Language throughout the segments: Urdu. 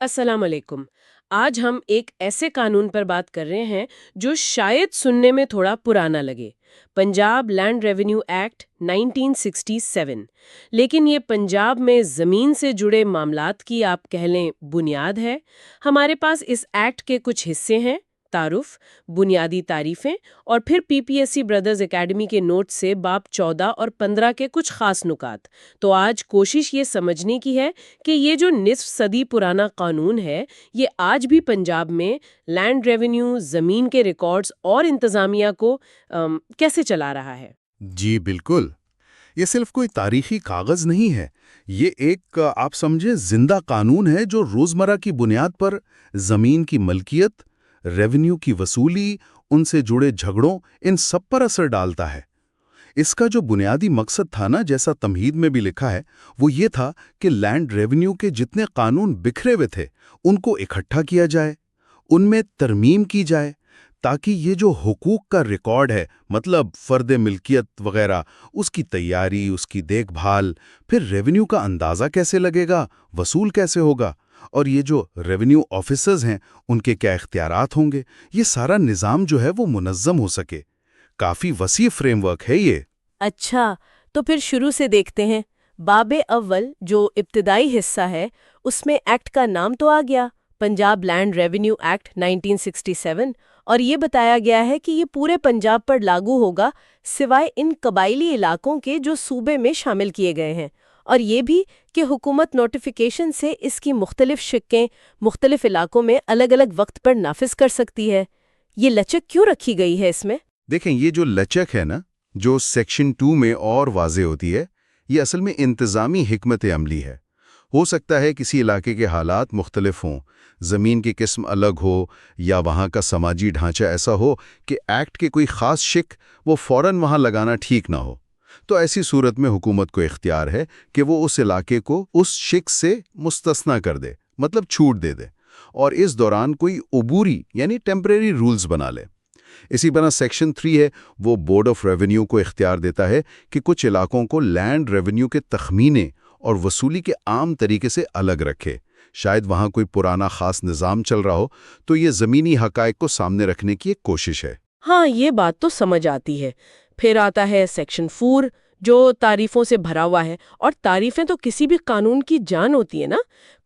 السلام علیکم۔ آج ہم ایک ایسے قانون پر بات کر رہے ہیں جو شاید سننے میں تھوڑا پرانا لگے، پنجاب لینڈ ریونیو ایکٹ 1967۔ لیکن یہ پنجاب میں زمین سے جڑے معاملات کی آپ کہہ لیں بنیاد ہے۔ ہمارے پاس اس ایکٹ کے کچھ حصے ہیں: تعارف، بنیادی تعریفیں، اور پھر P P S C brothers academy کے نوٹ سے باب 14 اور 15 کے کچھ خاص نکات۔ تو آج کوشش یہ سمجھنے کی ہے کہ یہ جو نصف صدی پرانا قانون ہے، یہ آج بھی پنجاب میں لینڈ ریونیو، زمین کے ریکارڈز اور انتظامیہ کو کیسے چلا رہا ہے۔ جی بالکل، یہ صرف کوئی تاریخی کاغذ نہیں ہے، یہ ایک آپ سمجھے زندہ قانون ہے جو روزمرہ کی بنیاد پر زمین کی ملکیت، ریونیو کی وصولی، ان سے جڑے جھگڑوں، ان سب پر اثر ڈالتا ہے۔ اس کا جو بنیادی مقصد تھا نا، جیسا تمہید میں بھی لکھا ہے، وہ یہ تھا کہ لینڈ ریونیو کے جتنے قانون بکھرے ہوئے تھے ان کو اکٹھا کیا جائے، ان میں ترمیم کی جائے، تاکہ یہ جو حقوق کا ریکارڈ ہے، مطلب فرد ملکیت وغیرہ، اس کی تیاری، اس کی دیکھ بھال، پھر ریونیو کا اندازہ کیسے لگے گا، وصول کیسے ہوگا، اور یہ جو ریونیو آفیسرز ہیں ان کے کیا اختیارات ہوں گے، یہ سارا نظام جو ہے وہ منظم ہو سکے۔ کافی وسیع فریم ورک ہے یہ۔ اچھا، تو پھر شروع سے دیکھتے ہیں۔ باب اول جو ابتدائی حصہ ہے، اس میں ایکٹ کا نام تو آ گیا، پنجاب لینڈ ریونیو ایکٹ 1967، اور یہ بتایا گیا ہے کہ یہ پورے پنجاب پر لاگو ہوگا سوائے ان قبائلی علاقوں کے جو صوبے میں شامل کیے گئے ہیں، اور یہ بھی کہ حکومت نوٹیفیکیشن سے اس کی مختلف شقیں مختلف علاقوں میں الگ الگ وقت پر نافذ کر سکتی ہے۔ یہ لچک کیوں رکھی گئی ہے اس میں؟ دیکھیں، یہ جو لچک ہے نا، جو سیکشن 2 میں اور واضح ہوتی ہے، یہ اصل میں انتظامی حکمت عملی ہے۔ ہو سکتا ہے کسی علاقے کے حالات مختلف ہوں، زمین کی قسم الگ ہو، یا وہاں کا سماجی ڈھانچہ ایسا ہو کہ ایکٹ کے کوئی خاص شق وہ فوراً وہاں لگانا ٹھیک نہ ہو۔ تو ایسی صورت میں حکومت کو اختیار ہے کہ وہ اس علاقے کو اس شق سے مستثنیٰ کر دے، مطلب چھوٹ دے دے، اور اس دوران کوئی عبوری یعنی ٹیمپریری رولز بنا لے۔ اسی طرح سیکشن 3 ہے، وہ بورڈ آف ریونیو کو اختیار دیتا ہے کہ کچھ علاقوں کو لینڈ ریونیو کے تخمینے اور وصولی کے عام طریقے سے الگ رکھے۔ شاید وہاں کوئی پرانا خاص نظام چل رہا ہو، تو یہ زمینی حقائق کو سامنے رکھنے کی ایک کوشش ہے۔ ہاں، یہ بات تو سمجھ آتی ہے۔ پھر آتا ہے سیکشن 4 جو تعریفوں سے بھرا ہوا ہے، اور تعریفیں تو کسی بھی قانون کی جان ہوتی ہے نا۔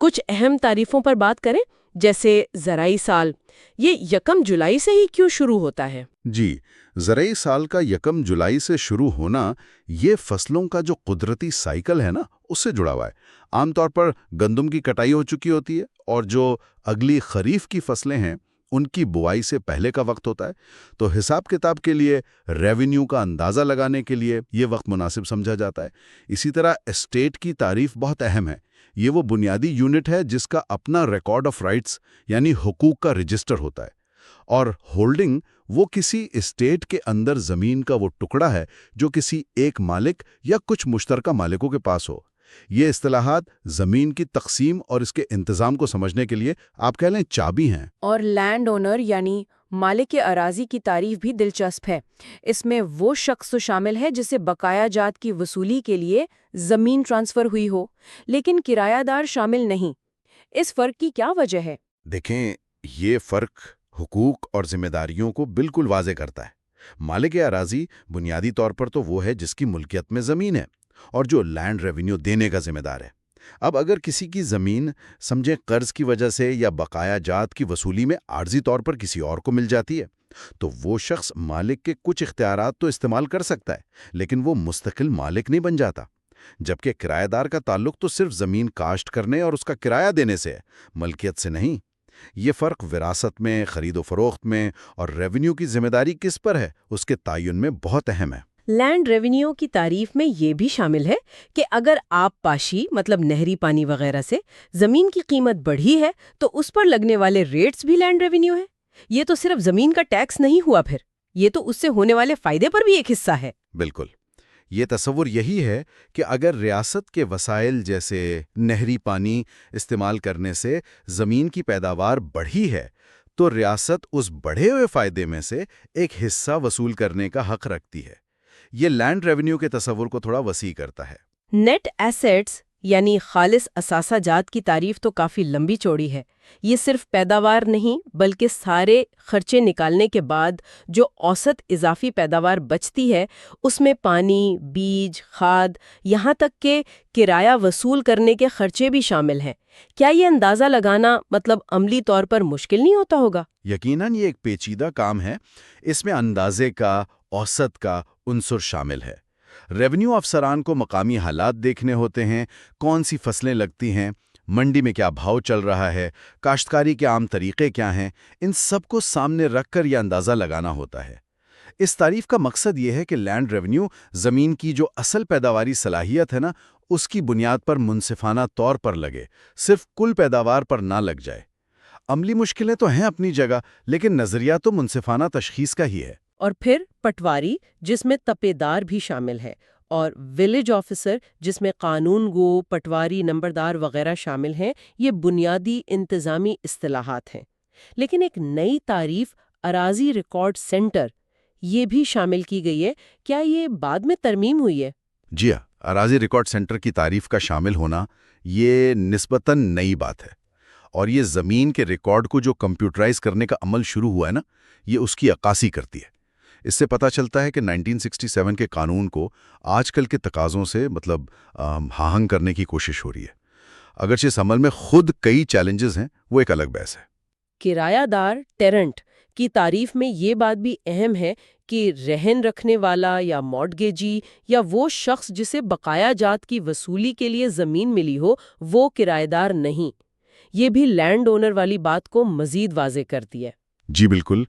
کچھ اہم تعریفوں پر بات کریں، جیسے زرعی سال، یہ 1 جولائی سے ہی کیوں شروع ہوتا ہے؟ جی، زرعی سال کا 1 جولائی سے شروع ہونا، یہ فصلوں کا جو قدرتی سائیکل ہے نا، اس سے جڑا ہوا ہے۔ عام طور پر گندم کی کٹائی ہو چکی ہوتی ہے، اور جو اگلی خریف کی فصلیں ہیں ان کی بوائی سے پہلے کا وقت ہوتا ہے۔ تو حساب کتاب کے لیے، ریونیو کا اندازہ لگانے کے لیے یہ وقت مناسب سمجھا جاتا ہے۔ اسی طرح اسٹیٹ کی تعریف بہت اہم ہے۔ یہ وہ بنیادی یونٹ ہے جس کا اپنا ریکارڈ آف رائٹس یعنی حقوق کا رجسٹر ہوتا ہے، اور ہولڈنگ وہ کسی اسٹیٹ کے اندر زمین کا وہ ٹکڑا ہے جو کسی ایک مالک یا کچھ مشترکہ مالکوں کے پاس ہو۔ یہ اصطلاحات زمین کی تقسیم اور اس کے انتظام کو سمجھنے کے لیے آپ کہہ لیں چابی ہیں۔ اور لینڈ اونر یعنی مالک اراضی کی تعریف بھی دلچسپ ہے۔ اس میں وہ شخص تو شامل ہے جسے بقایا جات کی وصولی کے لیے زمین ٹرانسفر ہوئی ہو، لیکن کرایہ دار شامل نہیں۔ اس فرق کی کیا وجہ ہے؟ دیکھیں، یہ فرق حقوق اور ذمہ داریوں کو بالکل واضح کرتا ہے۔ مالک اراضی بنیادی طور پر تو وہ ہے جس کی ملکیت میں زمین ہے، اور جو لینڈ ریونیو دینے کا ذمہ دار ہے۔ اب اگر کسی کی زمین سمجھیں قرض کی وجہ سے یا بقایا جات کی وصولی میں عارضی طور پر کسی اور کو مل جاتی ہے، تو وہ شخص مالک کے کچھ اختیارات تو استعمال کر سکتا ہے، لیکن وہ مستقل مالک نہیں بن جاتا۔ جبکہ کرایہ دار کا تعلق تو صرف زمین کاشت کرنے اور اس کا کرایہ دینے سے ہے، ملکیت سے نہیں۔ یہ فرق وراثت میں، خرید و فروخت میں، اور ریونیو کی ذمہ داری کس پر ہے اس کے تعین میں بہت اہم ہے۔ لینڈ ریونیو کی تعریف میں یہ بھی شامل ہے کہ اگر آپ پاشی مطلب نہری پانی وغیرہ سے زمین کی قیمت بڑھی ہے تو اس پر لگنے والے ریٹس بھی لینڈ ریونیو ہے۔ یہ تو صرف زمین کا ٹیکس نہیں ہوا، پھر یہ تو اس سے ہونے والے فائدے پر بھی ایک حصہ ہے۔ بالکل، یہ تصور یہی ہے کہ اگر ریاست کے وسائل جیسے نہری پانی استعمال کرنے سے زمین کی پیداوار بڑھی ہے، تو ریاست اس بڑھے ہوئے فائدے میں سے ایک حصہ وصول کرنے کا حق رکھتی ہے۔ یہ لینڈ ریونیو کے تصور کو تھوڑا وسیع کرتا ہے۔ نیٹ ایسیٹس یعنی خالص اثاثہ جات کی تعریف تو کافی لمبی چوڑی ہے۔ یہ صرف پیداوار نہیں بلکہ سارے خرچے نکالنے کے بعد جو اوسط اضافی پیداوار بچتی ہے اس میں پانی، بیج، کھاد، یہاں تک کہ کرایہ وصول کرنے کے خرچے بھی شامل ہیں۔ کیا یہ اندازہ لگانا عملی طور پر مشکل نہیں ہوتا ہوگا؟ یقیناً یہ ایک پیچیدہ کام ہے۔ اس میں اندازے کا، اوسط کا عنصر شامل ہے۔ ریونیو افسران کو مقامی حالات دیکھنے ہوتے ہیں، کون سی فصلیں لگتی ہیں، منڈی میں کیا بھاؤ چل رہا ہے، کاشتکاری کے عام طریقے کیا ہیں، ان سب کو سامنے رکھ کر یہ اندازہ لگانا ہوتا ہے۔ اس تعریف کا مقصد یہ ہے کہ لینڈ ریونیو زمین کی جو اصل پیداواری صلاحیت ہے نا، اس کی بنیاد پر منصفانہ طور پر لگے، صرف کل پیداوار پر نہ لگ جائے۔ عملی مشکلیں تو ہیں اپنی جگہ، لیکن نظریہ تو منصفانہ تشخیص کا ہی ہے۔ اور پھر پٹواری جس میں تپیدار بھی شامل ہے، اور ولیج آفیسر جس میں قانون گو، پٹواری، نمبردار وغیرہ شامل ہیں، یہ بنیادی انتظامی اصطلاحات ہیں۔ لیکن ایک نئی تعریف اراضی ریکارڈ سینٹر یہ بھی شامل کی گئی ہے۔ کیا یہ بعد میں ترمیم ہوئی ہے؟ جی ہاں، اراضی ریکارڈ سینٹر کی تعریف کا شامل ہونا یہ نسبتاً نئی بات ہے، اور یہ زمین کے ریکارڈ کو جو کمپیوٹرائز کرنے کا عمل شروع ہوا ہے نا، یہ اس کی عکاسی کرتی ہے۔ اس سے پتہ چلتا ہے کہ 1967 کے قانون کو آج کل کے تقاضوں سے ہاہنگ کرنے کی کوشش ہو رہی ہے۔ اگرچہ اس عمل میں خود کئی چیلنجز ہیں، وہ ایک الگ بحث ہے۔ کرایہ دار ٹیرنٹ کی تعریف میں یہ بات بھی اہم ہے کہ رہن رکھنے والا یا مارٹگیجی یا وہ شخص جسے بقایا جات کی وصولی کے لیے زمین ملی ہو وہ کرایہ دار نہیں۔ یہ بھی لینڈ اونر والی بات کو مزید واضح کرتی ہے۔ جی بالکل،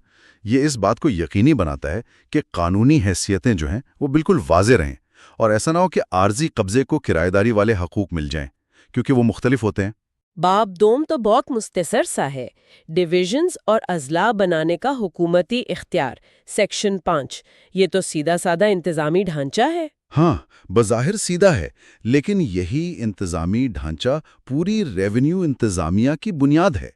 یہ اس بات کو یقینی بناتا ہے کہ قانونی حیثیتیں جو ہیں وہ بالکل واضح رہیں، اور ایسا نہ ہو کہ عارضی قبضے کو کرایہ داری والے حقوق مل جائیں، کیونکہ وہ مختلف ہوتے ہیں۔ باب دوم تو بہت مختصر سا ہے، ڈویژنز اور اضلاع بنانے کا حکومتی اختیار، سیکشن 5۔ یہ تو سیدھا سادہ انتظامی ڈھانچہ ہے۔ ہاں، بظاہر سیدھا ہے، لیکن یہی انتظامی ڈھانچہ پوری ریونیو انتظامیہ کی بنیاد ہے۔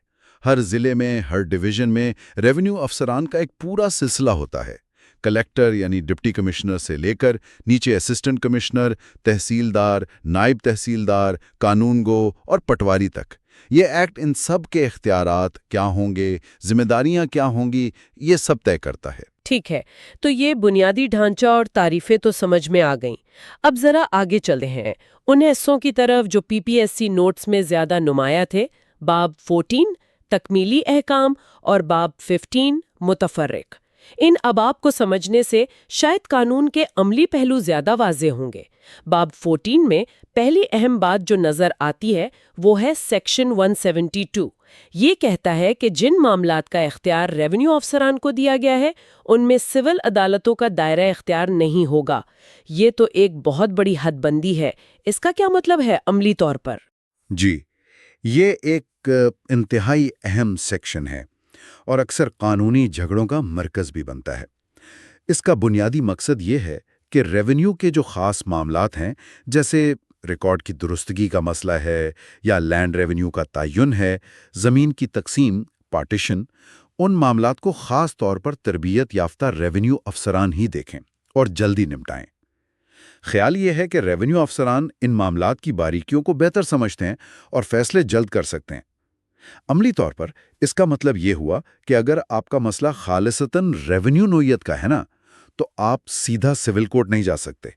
ہر ضلع میں، ہر ڈویژن میں ریونیو افسران کا ایک پورا سلسلہ ہوتا ہے، کلیکٹر یعنی ڈپٹی کمشنر سے لے کر نیچے اسسٹنٹ کمشنر، تحصیلدار، نائب تحصیلدار، قانون گو اور پٹواری تک۔ یہ ایکٹ ان سب کے اختیارات کیا ہوں گے، ذمہ داریاں کیا ہوں گی، یہ سب طے کرتا ہے۔ ٹھیک ہے، تو یہ بنیادی ڈھانچہ اور تعریفیں تو سمجھ میں آ گئیں۔ اب ذرا آگے چلتے ہیں ان حصوں کی طرف جو PPSC نوٹس میں زیادہ نمایاں تھے۔ باب 14 تکمیلی احکام اور باب 15 متفرق۔ ان ابواب کو سمجھنے سے شاید قانون کے عملی پہلو زیادہ واضح ہوں گے۔ باب 14 میں پہلی اہم بات جو نظر آتی ہے وہ ہے سیکشن 172۔ یہ کہتا ہے کہ جن معاملات کا اختیار ریونیو افسران کو دیا گیا ہے ان میں سول عدالتوں کا دائرہ اختیار نہیں ہوگا۔ یہ تو ایک بہت بڑی حد بندی ہے۔ اس کا کیا مطلب ہے عملی طور پر؟ جی، یہ ایک انتہائی اہم سیکشن ہے اور اکثر قانونی جھگڑوں کا مرکز بھی بنتا ہے۔ اس کا بنیادی مقصد یہ ہے کہ ریونیو کے جو خاص معاملات ہیں، جیسے ریکارڈ کی درستگی کا مسئلہ ہے یا لینڈ ریونیو کا تعین ہے، زمین کی تقسیم، پارٹیشن، ان معاملات کو خاص طور پر تربیت یافتہ ریونیو افسران ہی دیکھیں اور جلدی نمٹائیں۔ خیال یہ ہے کہ ریونیو افسران ان معاملات کی باریکیوں کو بہتر سمجھتے ہیں اور فیصلے جلد کر سکتے ہیں۔ عملی طور پر اس کا مطلب یہ ہوا کہ اگر آپ کا مسئلہ خالصتاً ریونیو نوعیت کا ہے نا، تو آپ سیدھا سول کورٹ نہیں جا سکتے۔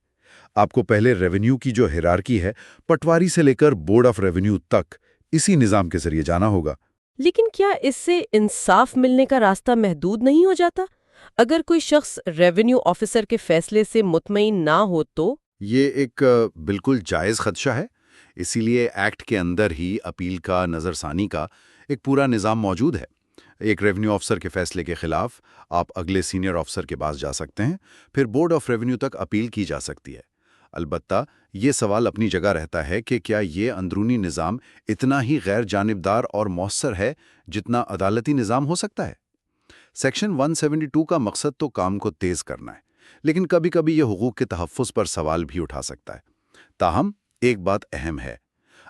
آپ کو پہلے ریونیو کی جو ہیرارکی ہے، پٹواری سے لے کر بورڈ آف ریونیو تک، اسی نظام کے ذریعے جانا ہوگا۔ لیکن کیا اس سے انصاف ملنے کا راستہ محدود نہیں ہو جاتا؟ اگر کوئی شخص ریونیو آفیسر کے فیصلے سے مطمئن نہ ہو تو؟ یہ ایک بالکل جائز خدشہ ہے، اسی لیے ایکٹ کے اندر ہی اپیل کا، نظر ثانی کا ایک پورا نظام موجود ہے۔ ایک ریونیو افسر کے فیصلے کے خلاف آپ اگلے سینئر افسر کے پاس جا سکتے ہیں، پھر بورڈ آف ریونیو تک اپیل کی جا سکتی ہے۔ البتہ یہ سوال اپنی جگہ رہتا ہے کہ کیا یہ اندرونی نظام اتنا ہی غیر جانبدار اور مؤثر ہے جتنا عدالتی نظام ہو سکتا ہے؟ سیکشن 172 کا مقصد تو کام کو تیز کرنا ہے، لیکن کبھی کبھی یہ حقوق کے تحفظ پر سوال بھی اٹھا سکتا ہے۔ تاہم ایک بات اہم ہے،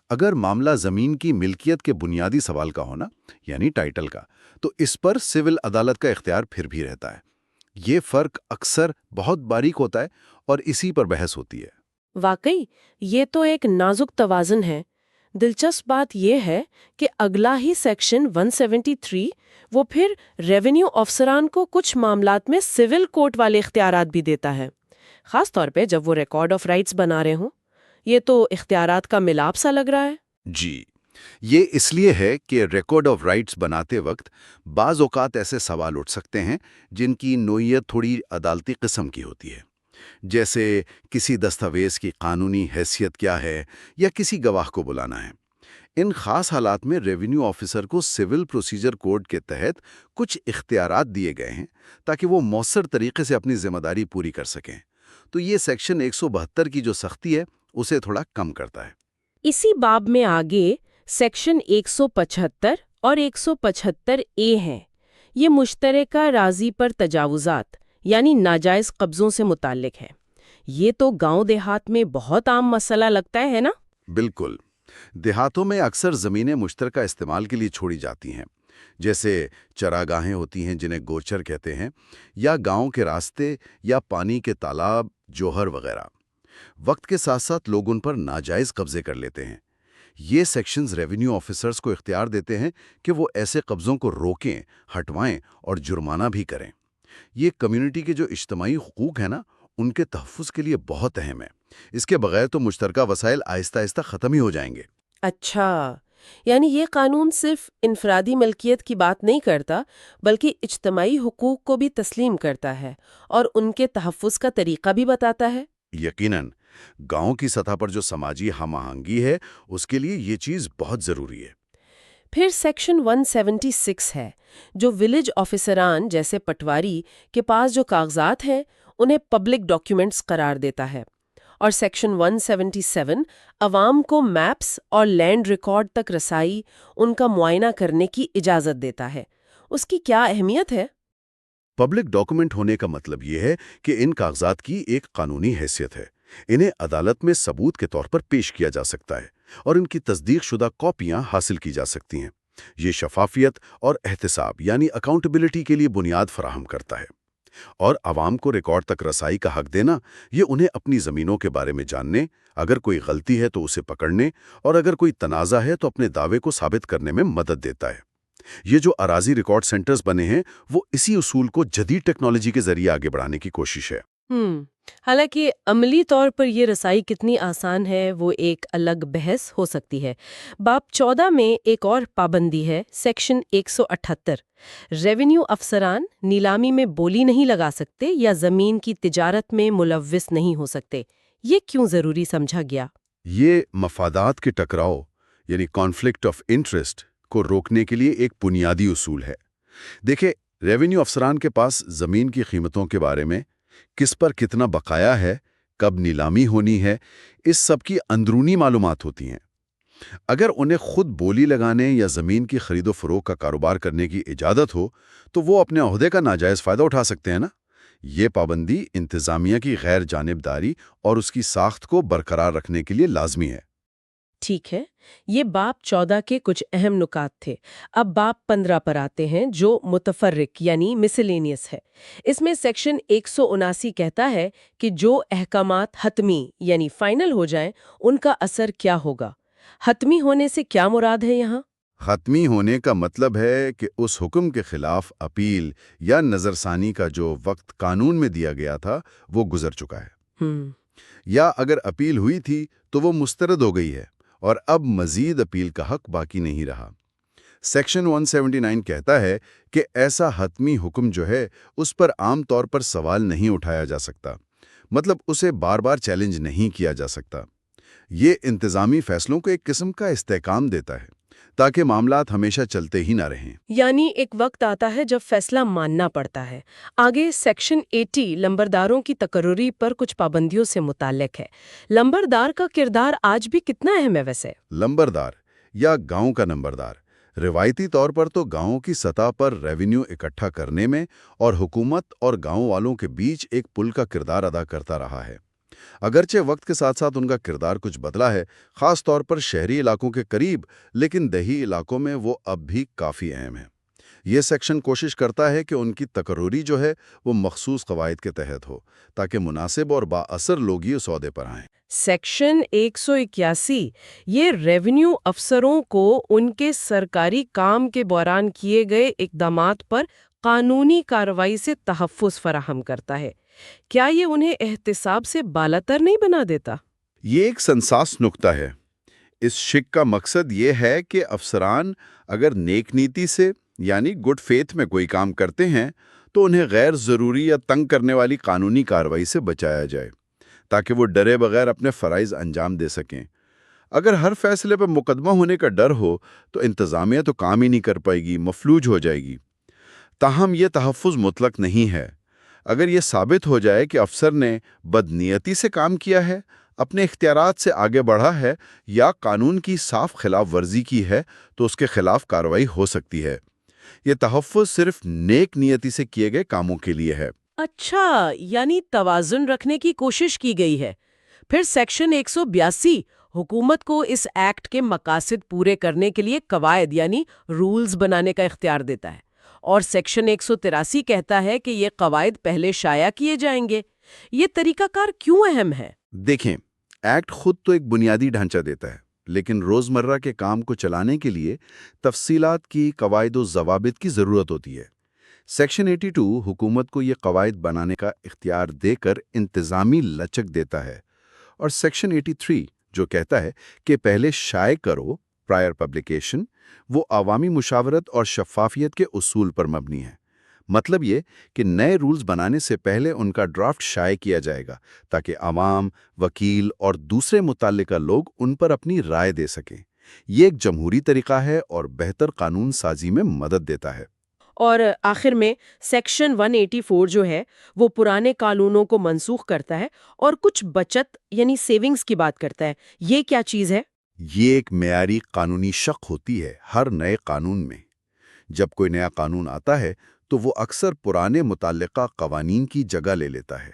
اگر معاملہ زمین کی ملکیت کے بنیادی سوال کا ہونا، یعنی ٹائٹل کا، تو اس پر سول عدالت کا اختیار پھر بھی رہتا ہے۔ یہ فرق اکثر بہت باریک ہوتا ہے اور اسی پر بحث ہوتی ہے۔ واقعی یہ تو ایک نازک توازن ہے۔ دلچسپ بات یہ ہے کہ اگلا ہی سیکشن 173 وہ پھر ریونیو افسران کو کچھ معاملات میں سول کورٹ والے اختیارات بھی دیتا ہے، خاص طور پہ جب وہ ریکارڈ آف رائٹس بنا رہے ہوں۔ یہ تو اختیارات کا ملاپ سا لگ رہا ہے۔ جی، یہ اس لیے ہے کہ ریکارڈ آف رائٹس بناتے وقت بعض اوقات ایسے سوال اٹھ سکتے ہیں جن کی نوعیت تھوڑی عدالتی قسم کی ہوتی ہے، جیسے کسی دستاویز کی قانونی حیثیت کیا ہے یا کسی گواہ کو بلانا ہے۔ ان خاص حالات میں ریونیو آفیسر کو سول پروسیجر کوڈ کے تحت کچھ اختیارات دیے گئے ہیں تاکہ وہ مؤثر طریقے سے اپنی ذمہ داری پوری کر سکیں۔ تو یہ سیکشن 172 کی جو سختی ہے اسے تھوڑا کم کرتا ہے۔ اسی باب میں آگے سیکشن 175 اور 175 اے ہیں۔ یہ مشترکہ راضی پر تجاوزات یعنی ناجائز قبضوں سے متعلق ہے۔ یہ تو گاؤں دیہات میں بہت عام مسئلہ لگتا ہے نا؟ بالکل، دیہاتوں میں اکثر زمینیں مشترکہ استعمال کے لیے چھوڑی جاتی ہیں، جیسے چراگاہیں ہوتی ہیں جنہیں گوچر کہتے ہیں، یا گاؤں کے راستے یا پانی کے تالاب، جوہر وغیرہ۔ وقت کے ساتھ ساتھ لوگ ان پر ناجائز قبضے کر لیتے ہیں۔ یہ سیکشنز ریونیو آفیسرز کو اختیار دیتے ہیں کہ وہ ایسے قبضوں کو روکیں، ہٹوائیں اور جرمانہ بھی کریں۔ یہ کمیونٹی کے جو اجتماعی حقوق ہیں نا، ان کے تحفظ کے لیے بہت اہم ہے۔ اس کے بغیر تو مشترکہ وسائل آہستہ آہستہ ختم ہی ہو جائیں گے۔ اچھا، یعنی یہ قانون صرف انفرادی ملکیت کی بات نہیں کرتا بلکہ اجتماعی حقوق کو بھی تسلیم کرتا ہے اور ان کے تحفظ کا طریقہ بھی بتاتا ہے۔ یقیناً گاؤں کی سطح پر جو سماجی ہم آہنگی ہے اس کے لیے یہ چیز بہت ضروری ہے۔ پھر سیکشن 176 ہے جو ولیج آفیسران جیسے پٹواری کے پاس جو کاغذات ہیں انہیں پبلک ڈاکیومنٹس قرار دیتا ہے، اور سیکشن 177 عوام کو میپس اور لینڈ ریکارڈ تک رسائی، ان کا معائنہ کرنے کی اجازت دیتا ہے۔ اس کی کیا اہمیت ہے؟ پبلک ڈاکومنٹ ہونے کا مطلب یہ ہے کہ ان کاغذات کی ایک قانونی حیثیت ہے۔ انہیں عدالت میں ثبوت کے طور پر پیش کیا جا سکتا ہے اور ان کی تصدیق شدہ کاپیاں حاصل کی جا سکتی ہیں۔ یہ شفافیت اور احتساب یعنی اکاؤنٹیبلٹی کے لیے بنیاد فراہم کرتا ہے۔ اور عوام کو ریکارڈ تک رسائی کا حق دینا، یہ انہیں اپنی زمینوں کے بارے میں جاننے، اگر کوئی غلطی ہے تو اسے پکڑنے، اور اگر کوئی تنازع ہے تو اپنے دعوے کو ثابت کرنے میں مدد دیتا ہے۔ یہ جو اراضی ریکارڈ سینٹرز بنے ہیں وہ اسی اصول کو جدید ٹیکنالوجی کے ذریعے آگے بڑھانے کی کوشش ہے۔ حالانکہ عملی طور پر یہ رسائی کتنی آسان ہے وہ ایک الگ بحث ہو سکتی ہے۔ باب 14 میں ایک اور پابندی ہے، سیکشن 178۔ ریونیو افسران نیلامی میں بولی نہیں لگا سکتے یا زمین کی تجارت میں ملوث نہیں ہو سکتے۔ یہ کیوں ضروری سمجھا گیا؟ یہ مفادات کے ٹکراؤ یعنی کانفلکٹ آف انٹرسٹ کو روکنے کے لیے ایک بنیادی اصول ہے۔ دیکھیں، ریونیو افسران کے پاس زمین کی قیمتوں کے بارے میں، کس پر کتنا بقایا ہے، کب نیلامی ہونی ہے، اس سب کی اندرونی معلومات ہوتی ہیں۔ اگر انہیں خود بولی لگانے یا زمین کی خرید و فروخت کا کاروبار کرنے کی اجازت ہو تو وہ اپنے عہدے کا ناجائز فائدہ اٹھا سکتے ہیں نا۔ یہ پابندی انتظامیہ کی غیر جانبداری اور اس کی ساخت کو برقرار رکھنے کے لیے لازمی ہے۔ ٹھیک ہے، یہ باب 14 کے کچھ اہم نکات تھے۔ اب باب 15 پر آتے ہیں جو متفرق یعنی مسلینیس ہے۔ اس میں سیکشن 179 کہتا ہے کہ جو احکامات حتمی یعنی فائنل ہو جائیں ان کا اثر کیا ہوگا۔ حتمی ہونے سے کیا مراد ہے یہاں؟ حتمی ہونے کا مطلب ہے کہ اس حکم کے خلاف اپیل یا نظرثانی کا جو وقت قانون میں دیا گیا تھا وہ گزر چکا ہے، یا اگر اپیل ہوئی تھی تو وہ مسترد ہو گئی ہے اور اب مزید اپیل کا حق باقی نہیں رہا۔ سیکشن 179 کہتا ہے کہ ایسا حتمی حکم جو ہے اس پر عام طور پر سوال نہیں اٹھایا جا سکتا، مطلب اسے بار بار چیلنج نہیں کیا جا سکتا۔ یہ انتظامی فیصلوں کو ایک قسم کا استحکام دیتا ہے تاکہ معاملات ہمیشہ چلتے ہی نہ رہیں۔ یعنی ایک وقت آتا ہے جب فیصلہ ماننا پڑتا ہے۔ آگے سیکشن 80 لمبرداروں کی تقرری پر کچھ پابندیوں سے متعلق ہے۔ لمبردار کا کردار آج بھی کتنا اہم ہے ویسے؟ لمبردار یا گاؤں کا نمبردار روایتی طور پر تو گاؤں کی سطح پر ریونیو اکٹھا کرنے میں اور حکومت اور گاؤں والوں کے بیچ ایک پل کا کردار ادا کرتا رہا ہے۔ اگرچہ وقت کے ساتھ ساتھ ان کا کردار کچھ بدلا ہے، خاص طور پر شہری علاقوں کے قریب، لیکن دیہی علاقوں میں وہ اب بھی کافی اہم ہے۔ یہ سیکشن کوشش کرتا ہے کہ ان کی تقرری جو ہے وہ مخصوص قواعد کے تحت ہو تاکہ مناسب اور بااثر لوگ ہی اس عہدے پر آئیں۔ سیکشن 181 یہ ریونیو افسروں کو ان کے سرکاری کام کے دوران کیے گئے اقدامات پر قانونی کارروائی سے تحفظ فراہم کرتا ہے۔ کیا یہ انہیں احتساب سے بالاتر نہیں بنا دیتا؟ یہ ایک سنساس نکتہ ہے۔ اس شک کا مقصد یہ ہے کہ افسران اگر نیک نیتی سے یعنی گڈ فیتھ میں کوئی کام کرتے ہیں تو انہیں غیر ضروری یا تنگ کرنے والی قانونی کارروائی سے بچایا جائے تاکہ وہ ڈرے بغیر اپنے فرائض انجام دے سکیں۔ اگر ہر فیصلے پر مقدمہ ہونے کا ڈر ہو تو انتظامیہ تو کام ہی نہیں کر پائے گی، مفلوج ہو جائے گی۔ تاہم یہ تحفظ مطلق نہیں ہے۔ اگر یہ ثابت ہو جائے کہ افسر نے بدنیتی سے کام کیا ہے، اپنے اختیارات سے آگے بڑھا ہے یا قانون کی صاف خلاف ورزی کی ہے تو اس کے خلاف کارروائی ہو سکتی ہے۔ یہ تحفظ صرف نیک نیتی سے کیے گئے کاموں کے لیے ہے۔ اچھا، یعنی توازن رکھنے کی کوشش کی گئی ہے۔ پھر سیکشن 182 حکومت کو اس ایکٹ کے مقاصد پورے کرنے کے لیے قواعد یعنی رولز بنانے کا اختیار دیتا ہے، اور سیکشن 183 کہتا ہے کہ یہ قواعد پہلے شائع کیے جائیں گے۔ یہ طریقہ کار کیوں اہم ہے؟ دیکھیں، ایکٹ خود تو ایک بنیادی ڈھانچہ دیتا ہے، لیکن روزمرہ کے کام کو چلانے کے لیے تفصیلات کی، قواعد و ضوابط کی ضرورت ہوتی ہے۔ سیکشن 82 حکومت کو یہ قواعد بنانے کا اختیار دے کر انتظامی لچک دیتا ہے، اور سیکشن 83 جو کہتا ہے کہ پہلے شائع کرو پرائر پبلیکیشن، وہ عوامی مشاورت اور شفافیت کے اصول پر مبنی ہے۔ مطلب یہ کہ نئے رولز بنانے سے پہلے ان کا ڈرافٹ شائع کیا جائے گا تاکہ عوام، وکیل اور دوسرے متعلقہ لوگ ان پر اپنی رائے دے سکیں۔ یہ ایک جمہوری طریقہ ہے اور بہتر قانون سازی میں مدد دیتا ہے۔ اور آخر میں سیکشن 184 جو ہے وہ پرانے قانونوں کو منسوخ کرتا ہے اور کچھ بچت یعنی سیونگز کی بات کرتا ہے۔ یہ کیا چیز ہے؟ یہ ایک معیاری قانونی شق ہوتی ہے ہر نئے قانون میں۔ جب کوئی نیا قانون آتا ہے تو وہ اکثر پرانے متعلقہ قوانین کی جگہ لے لیتا ہے۔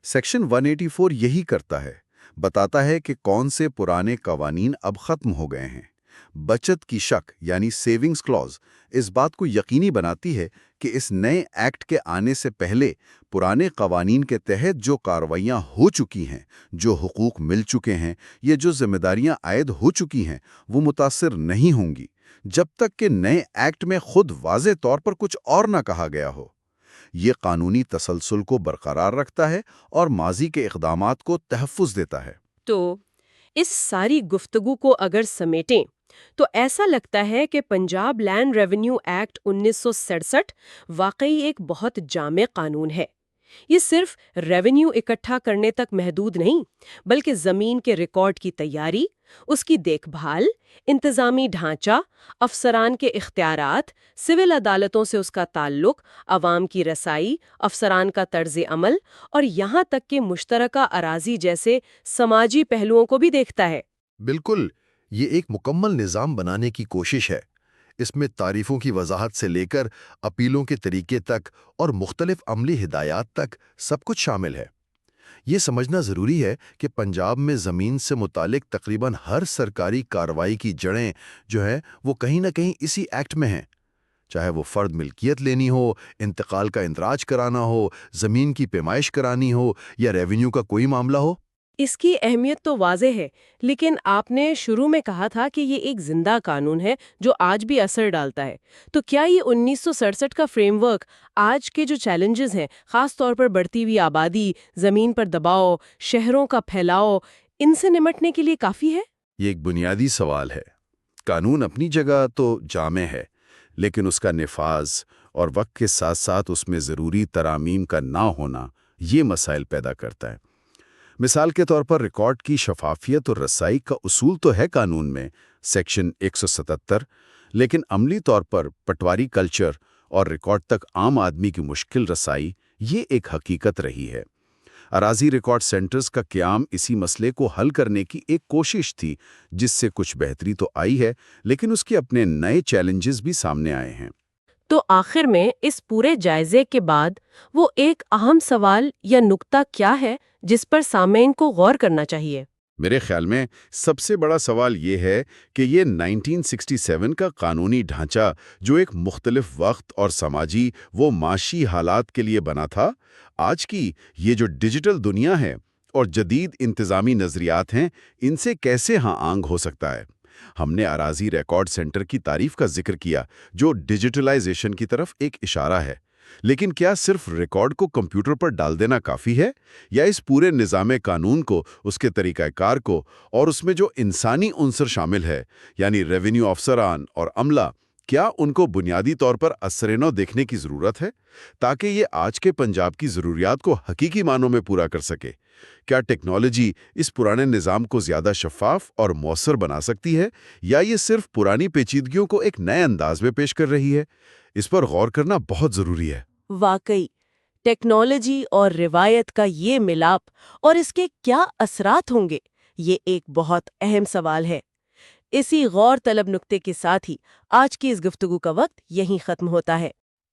سیکشن 184 یہی کرتا ہے، بتاتا ہے کہ کون سے پرانے قوانین اب ختم ہو گئے ہیں۔ بچت کی شق یعنی سیونگز کلوز اس بات کو یقینی بناتی ہے کہ اس نئے ایکٹ کے آنے سے پہلے پرانے قوانین کے تحت جو کارروائیاں ہو چکی ہیں، جو حقوق مل چکے ہیں، یہ جو ذمہ داریاں عائد ہو چکی ہیں، وہ متاثر نہیں ہوں گی جب تک کہ نئے ایکٹ میں خود واضح طور پر کچھ اور نہ کہا گیا ہو۔ یہ قانونی تسلسل کو برقرار رکھتا ہے اور ماضی کے اقدامات کو تحفظ دیتا ہے۔ تو اس ساری گفتگو کو اگر سمیٹیں تو ایسا لگتا ہے کہ پنجاب لینڈ ریونیو ایکٹ 1967 واقعی ایک بہت جامع قانون ہے۔ یہ صرف ریونیو اکٹھا کرنے تک محدود نہیں، بلکہ زمین کے ریکارڈ کی تیاری، اس کی دیکھ بھال، انتظامی ڈھانچہ، افسران کے اختیارات، سول عدالتوں سے اس کا تعلق، عوام کی رسائی، افسران کا طرز عمل اور یہاں تک کہ مشترکہ اراضی جیسے سماجی پہلوؤں کو بھی دیکھتا ہے۔ بالکل، یہ ایک مکمل نظام بنانے کی کوشش ہے۔ اس میں تعریفوں کی وضاحت سے لے کر اپیلوں کے طریقے تک اور مختلف عملی ہدایات تک سب کچھ شامل ہے۔ یہ سمجھنا ضروری ہے کہ پنجاب میں زمین سے متعلق تقریباً ہر سرکاری کارروائی کی جڑیں جو ہیں وہ کہیں نہ کہیں اسی ایکٹ میں ہیں، چاہے وہ فرد ملکیت لینی ہو، انتقال کا اندراج کرانا ہو، زمین کی پیمائش کرانی ہو یا ریونیو کا کوئی معاملہ ہو۔ اس کی اہمیت تو واضح ہے، لیکن آپ نے شروع میں کہا تھا کہ یہ ایک زندہ قانون ہے جو آج بھی اثر ڈالتا ہے۔ تو کیا یہ 1967 کا فریم ورک آج کے جو چیلنجز ہیں، خاص طور پر بڑھتی ہوئی آبادی، زمین پر دباؤ، شہروں کا پھیلاؤ، ان سے نمٹنے کے لیے کافی ہے؟ یہ ایک بنیادی سوال ہے۔ قانون اپنی جگہ تو جامع ہے، لیکن اس کا نفاذ اور وقت کے ساتھ ساتھ اس میں ضروری ترامیم کا نہ ہونا یہ مسائل پیدا کرتا ہے۔ مثال کے طور پر ریکارڈ کی شفافیت اور رسائی کا اصول تو ہے قانون میں، سیکشن 177، لیکن عملی طور پر پٹواری کلچر اور ریکارڈ تک عام آدمی کی مشکل رسائی یہ ایک حقیقت رہی ہے۔ اراضی ریکارڈ سینٹرز کا قیام اسی مسئلے کو حل کرنے کی ایک کوشش تھی، جس سے کچھ بہتری تو آئی ہے، لیکن اس کے اپنے نئے چیلنجز بھی سامنے آئے ہیں۔ تو آخر میں اس پورے جائزے کے بعد وہ ایک اہم سوال یا نکتہ کیا ہے جس پر سامعین کو غور کرنا چاہیے؟ میرے خیال میں سب سے بڑا سوال یہ ہے کہ یہ 1967 کا قانونی ڈھانچہ جو ایک مختلف وقت اور سماجی و معاشی حالات کے لیے بنا تھا، آج کی یہ جو ڈیجیٹل دنیا ہے اور جدید انتظامی نظریات ہیں، ان سے کیسے ہاں آنگ ہو سکتا ہے؟ ہم نے اراضی ریکارڈ سینٹر کی تعریف کا ذکر کیا، جو ڈیجیٹلائزیشن کی طرف ایک اشارہ ہے۔ لیکن کیا صرف ریکارڈ کو کمپیوٹر پر ڈال دینا کافی ہے، یا اس پورے نظام قانون کو، اس کے طریقہ کار کو اور اس میں جو انسانی عنصر شامل ہے، یعنی ریونیو افسران اور عملہ، کیا ان کو بنیادی طور پر اثر نو دیکھنے کی ضرورت ہے تاکہ یہ آج کے پنجاب کی ضروریات کو حقیقی معنوں میں پورا کر سکے؟ کیا ٹیکنالوجی اس پرانے نظام کو زیادہ شفاف اور مؤثر بنا سکتی ہے، یا یہ صرف پرانی پیچیدگیوں کو ایک نئے انداز میں پیش کر رہی ہے؟ اس پر غور کرنا بہت ضروری ہے۔ واقعی ٹیکنالوجی اور روایت کا یہ ملاپ اور اس کے کیا اثرات ہوں گے، یہ ایک بہت اہم سوال ہے۔ اسی غور طلب نقطے کے ساتھ ہی آج کی اس گفتگو کا وقت یہیں ختم ہوتا ہے۔